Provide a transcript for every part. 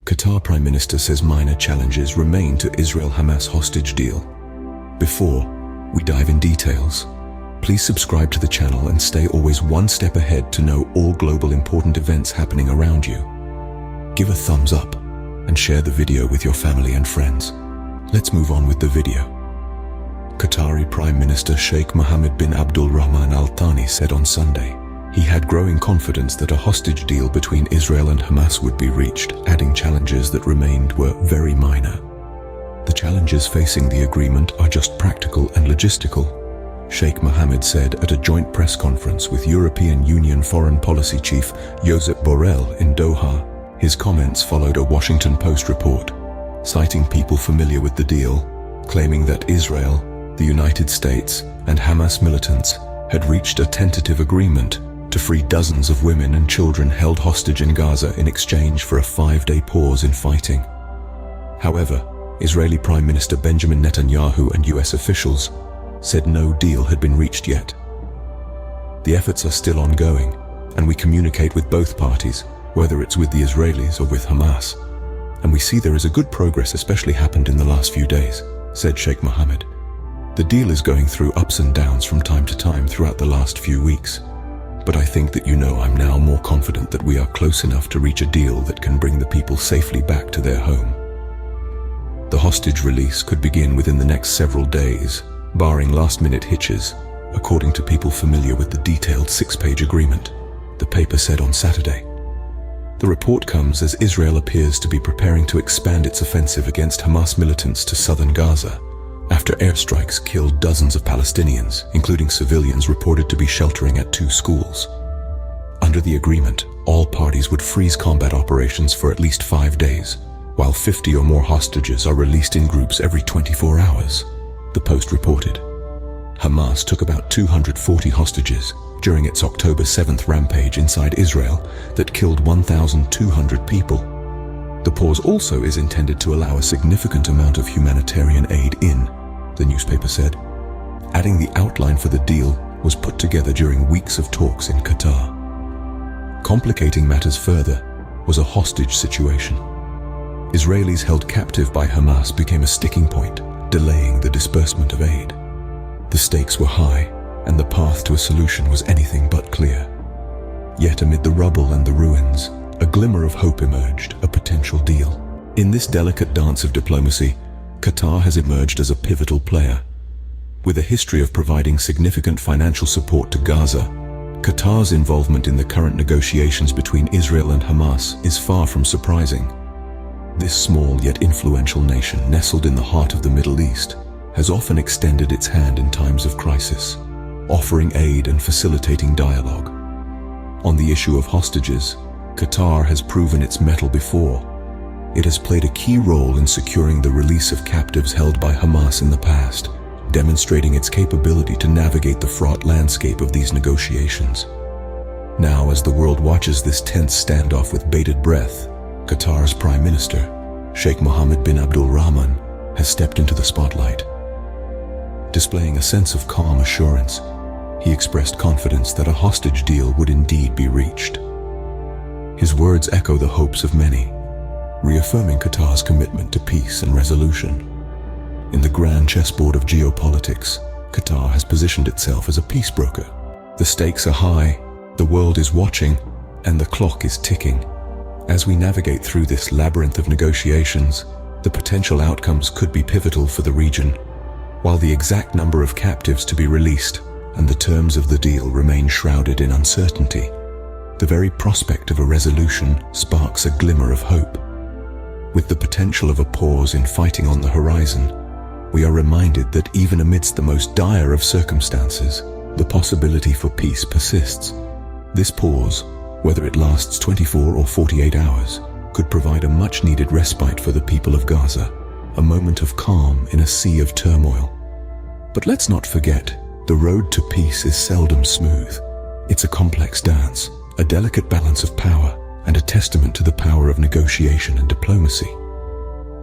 Qatar Prime Minister says minor challenges remain to Israel-Hamas hostage deal. Before we dive in details, please subscribe to the channel and stay always one step ahead to know all global important events happening around you. Give a thumbs up and share the video with your family and friends. Let's move on with the video. Qatari Prime Minister Sheikh Mohammed bin Abdul Rahman Al Thani said on Sunday he had growing confidence that a hostage deal between Israel and Hamas would be reached, adding challenges that remained were very minor. The challenges facing the agreement are just practical and logistical, Sheikh Mohammed said at a joint press conference with European Union Foreign Policy Chief Josep Borrell in Doha. His comments followed a Washington Post report, citing people familiar with the deal, claiming that Israel, the United States, and Hamas militants had reached a tentative agreement to free dozens of women and children held hostage in Gaza in exchange for a 5-day pause in fighting. However, Israeli Prime Minister Benjamin Netanyahu and US officials said no deal had been reached yet. The efforts are still ongoing, and we communicate with both parties, whether it's with the Israelis or with Hamas. And we see there is a good progress, especially happened in the last few days, said Sheikh Mohammed. The deal is going through ups and downs from time to time throughout the last few weeks. But I think that I'm now more confident that we are close enough to reach a deal that can bring the people safely back to their home. The hostage release could begin within the next several days, barring last-minute hitches, according to people familiar with the detailed 6-page agreement, the paper said on Saturday. The report comes as Israel appears to be preparing to expand its offensive against Hamas militants to southern Gaza, after airstrikes killed dozens of Palestinians, including civilians reported to be sheltering at 2 schools. Under the agreement, all parties would freeze combat operations for at least 5 days, while 50 or more hostages are released in groups every 24 hours, the Post reported. Hamas took about 240 hostages during its October 7th rampage inside Israel that killed 1,200 people. The pause also is intended to allow a significant amount of humanitarian aid in, the newspaper said, adding the outline for the deal was put together during weeks of talks in Qatar. Complicating matters further was a hostage situation. Israelis held captive by Hamas became a sticking point, delaying the disbursement of aid. The stakes were high, and the path to a solution was anything but clear. Yet amid the rubble and the ruins, a glimmer of hope emerged, a potential deal. In this delicate dance of diplomacy, Qatar has emerged as a pivotal player. With a history of providing significant financial support to Gaza, Qatar's involvement in the current negotiations between Israel and Hamas is far from surprising. This small yet influential nation, nestled in the heart of the Middle East, has often extended its hand in times of crisis, offering aid and facilitating dialogue. On the issue of hostages, Qatar has proven its mettle before. It has played a key role in securing the release of captives held by Hamas in the past, demonstrating its capability to navigate the fraught landscape of these negotiations. Now, as the world watches this tense standoff with bated breath, Qatar's Prime Minister, Sheikh Mohammed bin Abdul Rahman, has stepped into the spotlight. Displaying a sense of calm assurance, he expressed confidence that a hostage deal would indeed be reached. His words echo the hopes of many, reaffirming Qatar's commitment to peace and resolution. In the grand chessboard of geopolitics, Qatar has positioned itself as a peace broker. The stakes are high, the world is watching, and the clock is ticking. As we navigate through this labyrinth of negotiations, the potential outcomes could be pivotal for the region. While the exact number of captives to be released and the terms of the deal remain shrouded in uncertainty, the very prospect of a resolution sparks a glimmer of hope. With the potential of a pause in fighting on the horizon, we are reminded that even amidst the most dire of circumstances, the possibility for peace persists. This pause, whether it lasts 24 or 48 hours, could provide a much-needed respite for the people of Gaza, a moment of calm in a sea of turmoil. But let's not forget, the road to peace is seldom smooth. It's a complex dance, a delicate balance of power, and a testament to the power of negotiation and diplomacy.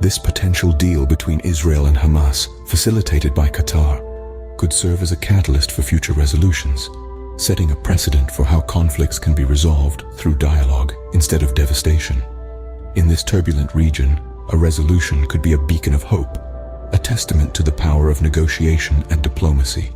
This potential deal between Israel and Hamas, facilitated by Qatar, could serve as a catalyst for future resolutions, setting a precedent for how conflicts can be resolved through dialogue instead of devastation. In this turbulent region, a resolution could be a beacon of hope, a testament to the power of negotiation and diplomacy.